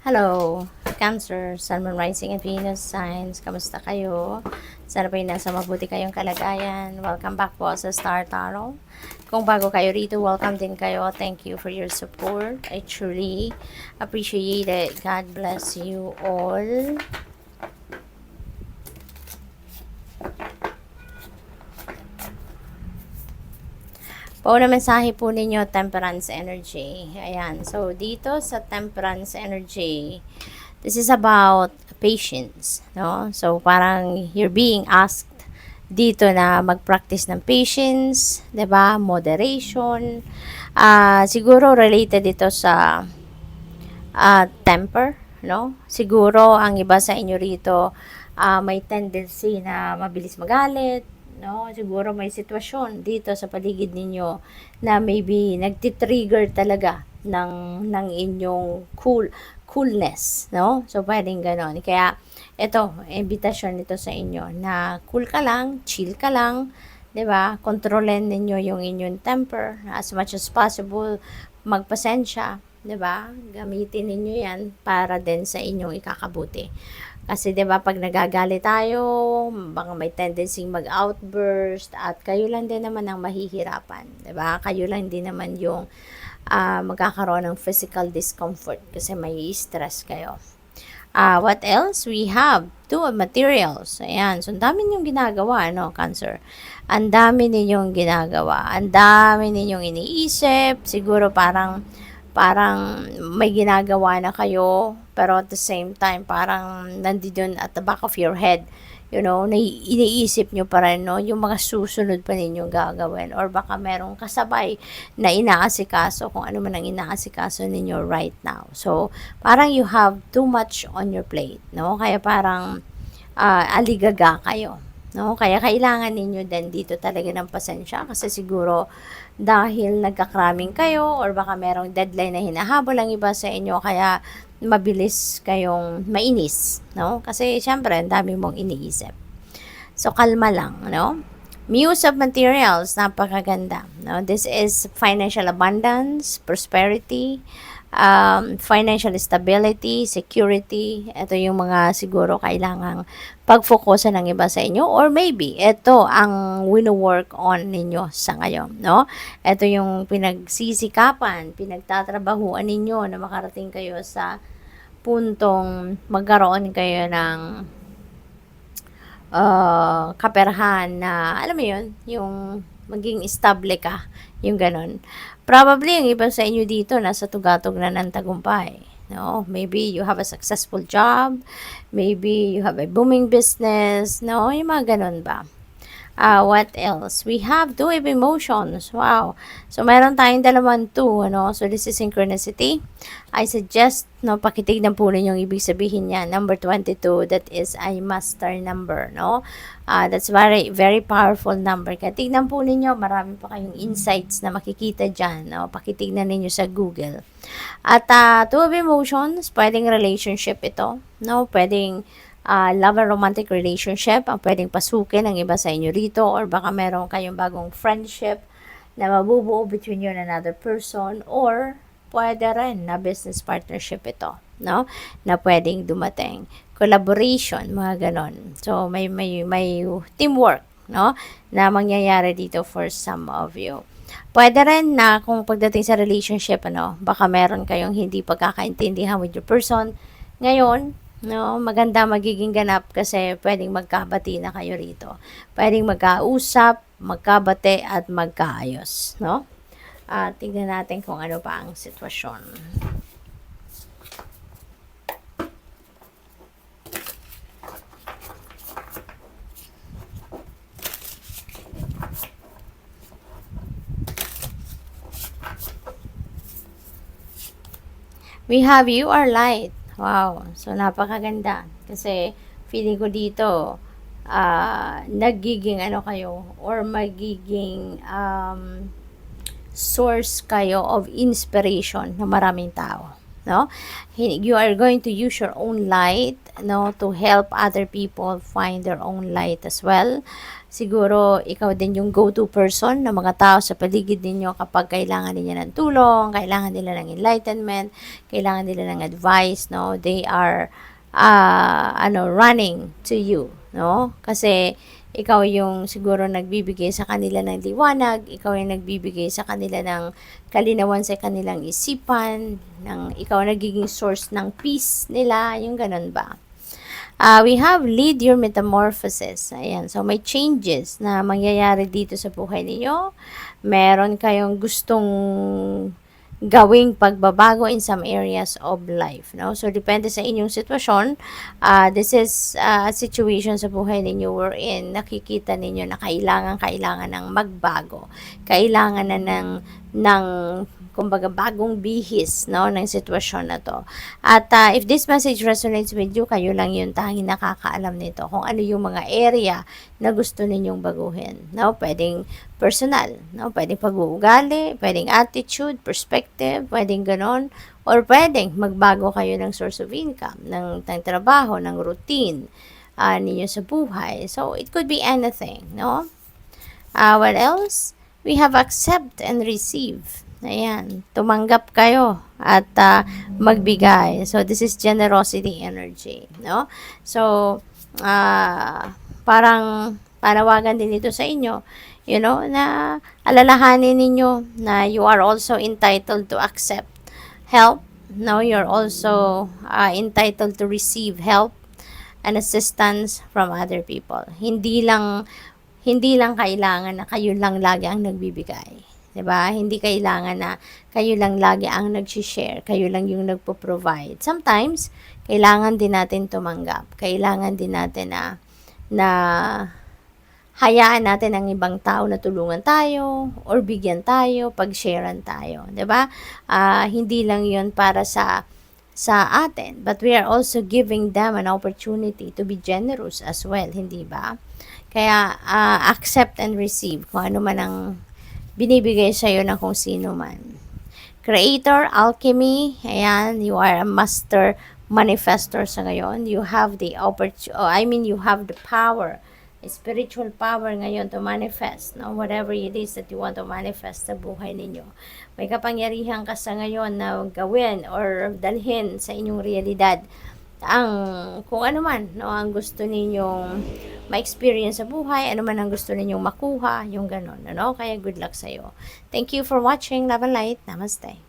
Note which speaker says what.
Speaker 1: Hello, Cancer, Sun, Moon, Rising, and Venus signs. Kamusta kayo? Sana po nasa mabuti kayong kalagayan. Welcome back po sa Star Tarot. Kung bago kayo rito, welcome din kayo. Thank you for your support. I truly appreciate it. God bless you all. Pauna mensahe po ninyo, Temperance Energy. Ayan. So, dito sa Temperance Energy, this is about patience, no? So, parang you're being asked dito na mag-practice ng patience, 'di ba? Moderation. Siguro related ito sa temper, no? Siguro ang iba sa inyo rito may tendency na mabilis magalit, no? Siguro may sitwasyon dito sa paligid ninyo na maybe nagti-trigger talaga ng inyong coolness, no? So pwedeng ganon. Kaya ito, invitation nito sa inyo na cool ka lang, chill ka lang, 'di ba? Kontrolin ninyo yung inyong temper as much as possible. Magpasensya, 'di ba? Gamitin ninyo 'yan para din sa inyong ikakabuti. Kasi 'di ba pag nagagalit tayo, baka may tendency mag-outburst at kayo lang din naman ang mahihirapan, 'di ba? Kayo lang din naman yung magkakaroon ng physical discomfort kasi may stress kayo. What else? We have two materials. Ayan. So, ang dami ninyong ginagawa, no, Cancer? Ang dami ninyong ginagawa. Ang dami ninyong iniisip. Siguro parang may ginagawa na kayo, pero at the same time, parang nandun at the back of your head, iniisip nyo pa rin, no, yung mga susunod pa ninyong gagawin, or baka merong kasabay na inaasikaso, kung ano man ang inaasikaso ninyo right now. So, parang you have too much on your plate, no, kaya parang aligaga kayo, no, kaya kailangan ninyo din dito talaga ng pasensya, kasi siguro dahil nagkakraming kayo, or baka merong deadline na hinahabol ang iba sa inyo, kaya mabilis kayong mainis, no? Kasi syempre, ang dami mong iniisip. So, kalma lang, no? Muse of materials, napakaganda, no? This is financial abundance, prosperity, financial stability, security. Ito yung mga siguro kailangang pag-focusan ng iba sa inyo, or maybe ito ang wino-work on ninyo sa ngayon, no? Ito yung pinagsisikapan, pinagtatrabahuan ninyo na makarating kayo sa puntong magkaroon kayo ng kaperahan na, alam mo yun, yung maging estable ka, yung ganun. Probably, yung iba sa inyo dito, nasa tugatog na ng tagumpay. No? Maybe you have a successful job, maybe you have a booming business, no? Yung mga ganun ba? What else? We have two of emotions. Wow. So, meron tayong dalawang two, ano? So, this is synchronicity. I suggest, no, pakitignan po ninyo yung ibig sabihin niya. Number 22, that is a master number, no? That's very, very powerful number. Kaya tignan po ninyo, marami pa kayong insights na makikita dyan, no? Pakitignan ninyo sa Google. At two of emotions, pwedeng relationship ito, no? Pwedeng love and romantic relationship ang pwedeng pasukin ng iba sa inyo rito, or baka meron kayong bagong friendship na mabubuo between you and another person, or pwede rin na business partnership ito, no? Na pwedeng dumating. Collaboration, mga ganon. So, may teamwork, no? Na mangyayari dito for some of you. Pwede rin na kung pagdating sa relationship, baka meron kayong hindi pagkakaintindihan with your person. Ngayon, no, maganda magiging ganap kasi pwedeng magkabati na kayo rito. Pwedeng magkausap, magkabati at magkaayos, no? Tignan natin kung ano pa ang sitwasyon. We have you are light. Wow. So, napakaganda. Kasi, feeling ko dito, nagiging kayo, or magiging source kayo of inspiration ng maraming tao. no? You are going to use your own light, no, to help other people find their own light as well. Siguro ikaw din yung go-to person ng mga tao sa paligid ninyo kapag kailangan nila ng tulong, kailangan nila ng enlightenment, kailangan nila ng advice, no? They are running to you, no? Kasi ikaw yung siguro nagbibigay sa kanila ng liwanag, ikaw yung nagbibigay sa kanila ng kalinawan sa kanilang isipan, ikaw nagiging source ng peace nila, yung ganun ba? We have lead your metamorphosis. Ayan. So, may changes na mangyayari dito sa buhay ninyo. Meron kayong gustong gawing pagbabago in some areas of life, no? So, depende sa inyong sitwasyon. This is a situation sa buhay ninyo wherein nakikita ninyo na kailangan ng magbago. Kailangan na ng kumbaga bagong bihis, no, ng sitwasyon na to. At if this message resonates with you, kayo lang yung tanging nakakaalam nito kung ano yung mga area na gusto ninyong baguhin, no? Pwedeng personal, no? Pwedeng pag-uugali, pwedeng attitude, perspective, pwedeng ganon, or pwedeng magbago kayo ng source of income, ng trabaho, ng routine ninyo sa buhay. So, it could be anything, no? What else? We have accept and receive. Ayan, tumanggap kayo at magbigay. So, this is generosity energy, no? So, parang panawagan din ito sa inyo, you know, na alalahanin ninyo na you are also entitled to accept help, no? You're also entitled to receive help and assistance from other people. Hindi lang kailangan na kayo lang lagi ang nagbibigay. 'Di ba? Hindi kailangan na kayo lang lagi ang nagshi-share, kayo lang yung nagpo-provide. Sometimes, kailangan din natin tumanggap. Kailangan din natin na hayaan natin ang ibang tao na tulungan tayo or bigyan tayo, pag-sharean tayo, 'di ba? Hindi lang 'yun para sa atin, but we are also giving them an opportunity to be generous as well, hindi ba? Kaya accept and receive kung ano man ang binibigay sa'yo ng kung sino man. Creator, alchemy, ayan, you are a master manifestor sa ngayon. You have the you have the power, spiritual power ngayon to manifest, no? Whatever it is that you want to manifest sa buhay ninyo. May kapangyarihan ka sa ngayon na gawin or dalhin sa inyong realidad kung ano man, no, ang gusto ninyong ma-experience sa buhay, ano man ang gusto ninyong makuha, yung ganon, ano? Kaya good luck sa'yo. Thank you for watching. Love and light. Namaste.